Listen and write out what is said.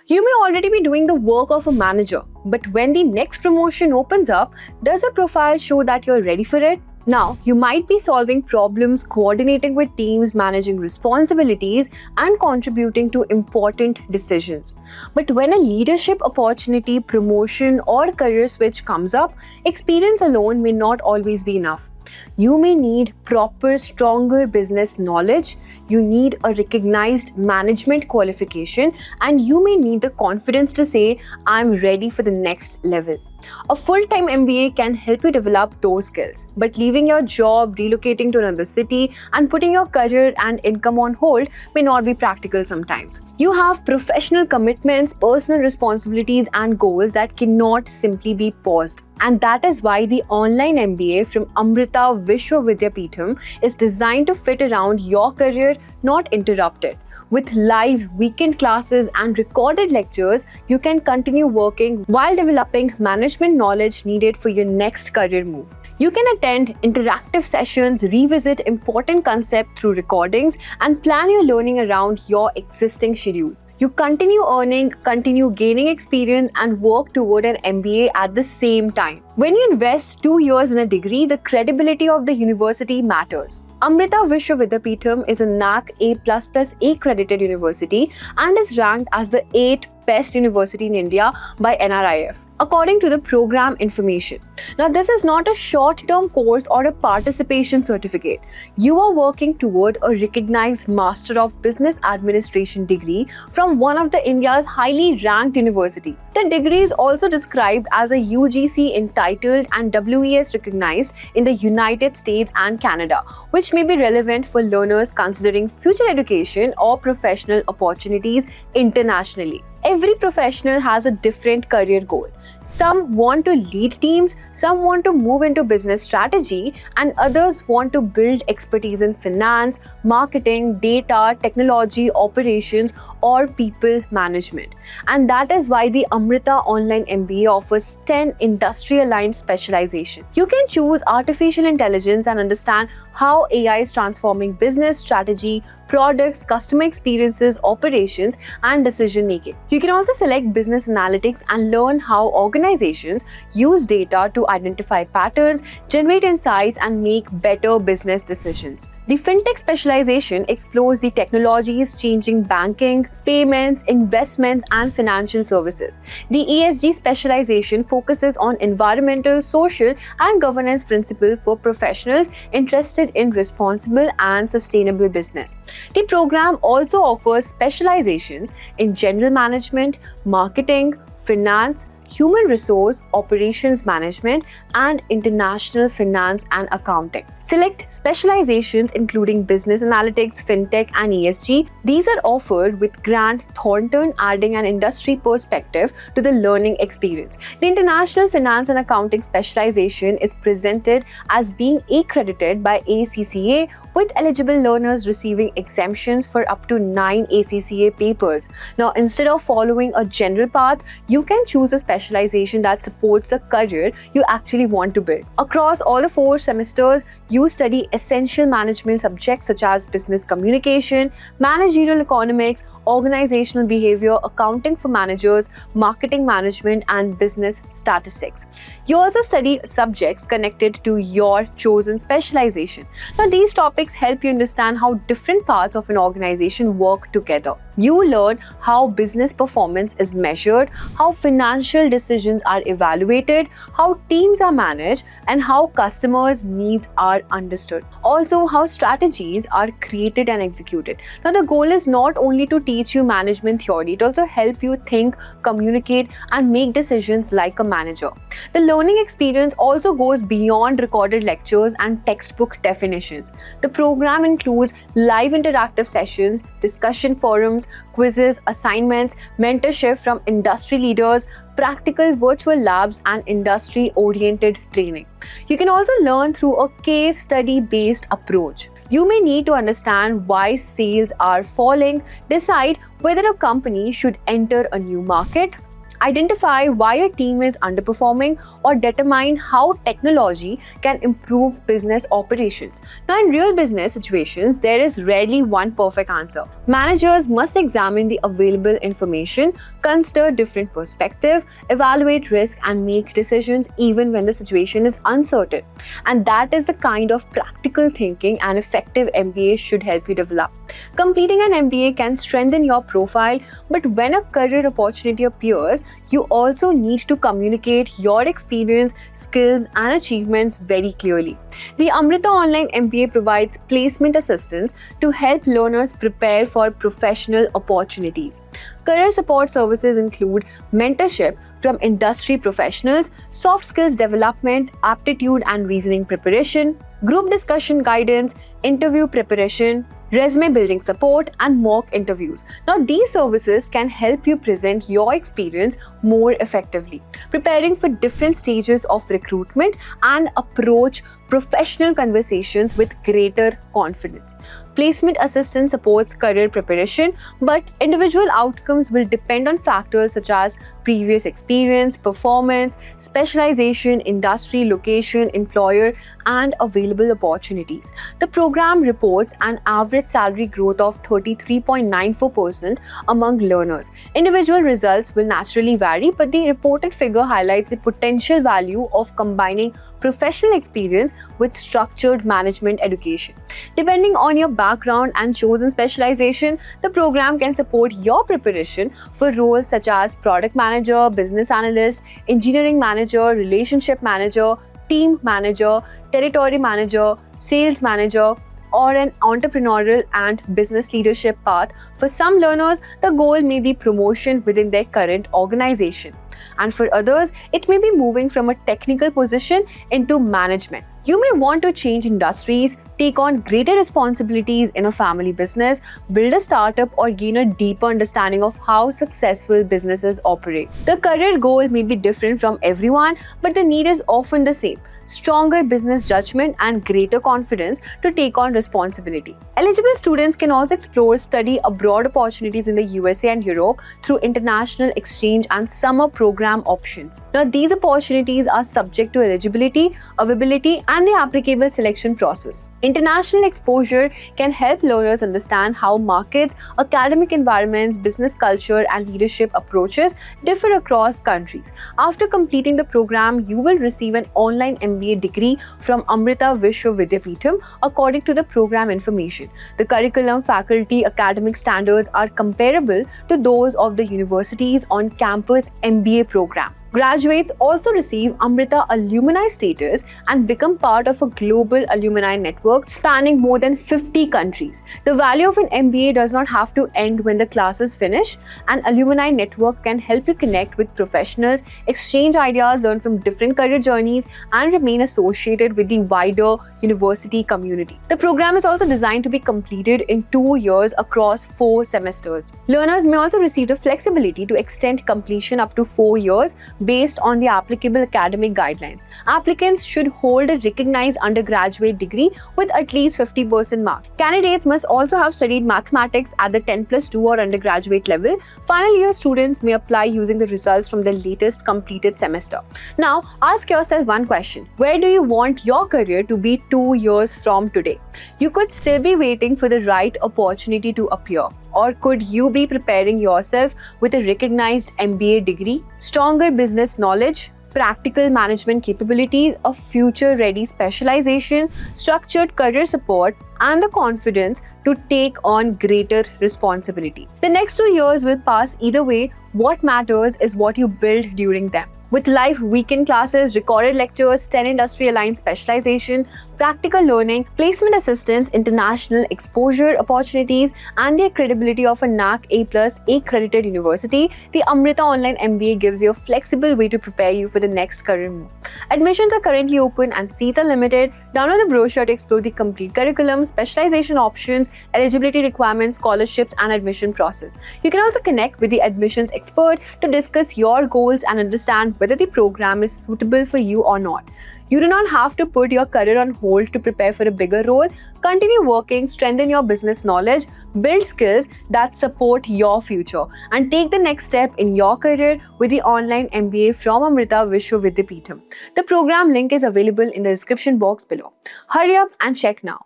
You may already be doing the work of a manager, but when the next promotion opens up, does your profile show that you're ready for it? Now, you might be solving problems, coordinating with teams, managing responsibilities, and contributing to important decisions. But when a leadership opportunity, promotion, or career switch comes up, experience alone may not always be enough. You may need proper, stronger business knowledge, you need a recognized management qualification, and you may need the confidence to say, I'm ready for the next level. A full-time MBA can help you develop those skills, but leaving your job, relocating to another city, and putting your career and income on hold may not be practical sometimes. You have professional commitments, personal responsibilities, and goals that cannot simply be paused. And that is why the online MBA from Amrita Vishwa Vidyapeetham is designed to fit around your career, not interrupt it. With live weekend classes and recorded lectures, you can continue working while developing management knowledge needed for your next career move. You can attend interactive sessions, revisit important concepts through recordings, and plan your learning around your existing schedule. You continue earning, continue gaining experience, and work toward an MBA at the same time. When you invest 2 years in a degree, the credibility of the university matters. Amrita Vishwa Vidyapeetham is a NAAC A++ accredited university and is ranked as the 8th best university in India by NRIF, according to the program information. Now, this is not a short-term course or a participation certificate. You are working toward a recognized Master of Business Administration degree from one of the India's highly ranked universities. The degree is also described as a UGC entitled and WES recognized in the United States and Canada, which may be relevant for learners considering future education or professional opportunities internationally. Every professional has a different career goal. Some want to lead teams, some want to move into business strategy, and others want to build expertise in finance, marketing, data, technology, operations, or people management. And that is why the Amrita Online MBA offers 10 industry-aligned specializations. You can choose artificial intelligence and understand how AI is transforming business strategy, products, customer experiences, operations, and decision making. You can also select business analytics and learn how organizations use data to identify patterns, generate insights, and make better business decisions. The FinTech specialization explores the technologies changing banking, payments, investments, and financial services. The ESG specialization focuses on environmental, social, and governance principles for professionals interested in responsible and sustainable business. The program also offers specializations in general management, marketing, finance, human resource, operations management, and international finance and accounting. Select specializations including business analytics, fintech, and ESG. These are offered with Grant Thornton, adding an industry perspective to the learning experience. The international finance and accounting specialization is presented as being accredited by ACCA, with eligible learners receiving exemptions for up to 9 ACCA papers. Now, instead of following a general path, you can choose a specialization that supports the career you actually want to build. Across all the 4 semesters, you study essential management subjects such as business communication, managerial economics, organizational behavior, accounting for managers, marketing management, and business statistics. You also study subjects connected to your chosen specialization. Now, these topics help you understand how different parts of an organization work together. You learn how business performance is measured, how financial decisions are evaluated, how teams are managed, and how customers' needs are understood. Also, how strategies are created and executed. Now, the goal is not only to teach you management theory, it also helps you think, communicate, and make decisions like a manager. The learning experience also goes beyond recorded lectures and textbook definitions. The program includes live interactive sessions, discussion forums, quizzes, assignments, mentorship from industry leaders, practical virtual labs, and industry-oriented training. You can also learn through a case study-based approach. You may need to understand why sales are falling, decide whether a company should enter a new market, Identify why a team is underperforming or determine how technology can improve business operations. Now, in real business situations, there is rarely one perfect answer. Managers must examine the available information, consider different perspectives, evaluate risk, and make decisions even when the situation is uncertain. And that is the kind of practical thinking an effective MBA should help you develop. Completing an MBA can strengthen your profile, but when a career opportunity appears, you also need to communicate your experience, skills, and achievements very clearly. The Amrita Online MBA provides placement assistance to help learners prepare for professional opportunities. Career support services include mentorship from industry professionals, soft skills development, aptitude and reasoning preparation, group discussion guidance, interview preparation, resume building support, and mock interviews. Now, these services can help you present your experience more effectively, preparing for different stages of recruitment and approach professional conversations with greater confidence. Placement assistance supports career preparation, but individual outcomes will depend on factors such as previous experience, performance, specialization, industry, location, employer, and available opportunities. The program reports an average salary growth of 33.94% among learners. Individual results will naturally vary, but the reported figure highlights the potential value of combining professional experience with structured management education. Depending on your background and chosen specialization, the program can support your preparation for roles such as product manager, business analyst, engineering manager, relationship manager, team manager, territory manager, sales manager, or an entrepreneurial and business leadership path. For some learners, the goal may be promotion within their current organization. And for others, it may be moving from a technical position into management. You may want to change industries, take on greater responsibilities in a family business, build a startup, or gain a deeper understanding of how successful businesses operate. The career goal may be different from everyone, but the need is often the same: stronger business judgment and greater confidence to take on responsibility. Eligible students can also explore study abroad opportunities in the USA and Europe through international exchange and summer program options. Now, these opportunities are subject to eligibility, availability, and the applicable selection process. International exposure can help learners understand how markets, academic environments, business culture, and leadership approaches differ across countries. After completing the program, you will receive an online MBA degree from Amrita Vishwa Vidyapeetham according to the program information. The curriculum, faculty, academic standards are comparable to those of the university's on-campus MBA program. Graduates also receive Amrita Alumni status and become part of a global alumni network spanning more than 50 countries. The value of an MBA does not have to end when the classes finish. An alumni network can help you connect with professionals, exchange ideas, learn from different career journeys, and remain associated with the wider university community. The program is also designed to be completed in 2 years across 4 semesters. Learners may also receive the flexibility to extend completion up to 4 years based on the applicable academic guidelines. Applicants should hold a recognized undergraduate degree with at least 50% mark. Candidates must also have studied mathematics at the 10+2 or undergraduate level. Final year students may apply using the results from the latest completed semester. Now, ask yourself one question: where do you want your career to be 2 years from today? You could still be waiting for the right opportunity to appear. Or could you be preparing yourself with a recognized MBA degree, stronger business knowledge, practical management capabilities, a future-ready specialization, structured career support, and the confidence to take on greater responsibility? The next 2 years will pass either way. What matters is what you build during them. With live weekend classes, recorded lectures, 10 industry-aligned specialization, practical learning, placement assistance, international exposure opportunities, and the credibility of a NAAC A+ accredited university, the Amrita Online MBA gives you a flexible way to prepare you for the next career move. Admissions are currently open and seats are limited. Download the brochure to explore the complete curriculum, programs, specialization options, eligibility requirements, scholarships, and admission process. You can also connect with the admissions expert to discuss your goals and understand whether the program is suitable for you or not. You do not have to put your career on hold to prepare for a bigger role. Continue working, strengthen your business knowledge, build skills that support your future, and take the next step in your career with the online MBA from Amrita Vishwa Vidyapeetham. The program link is available in the description box below. Hurry up and check now.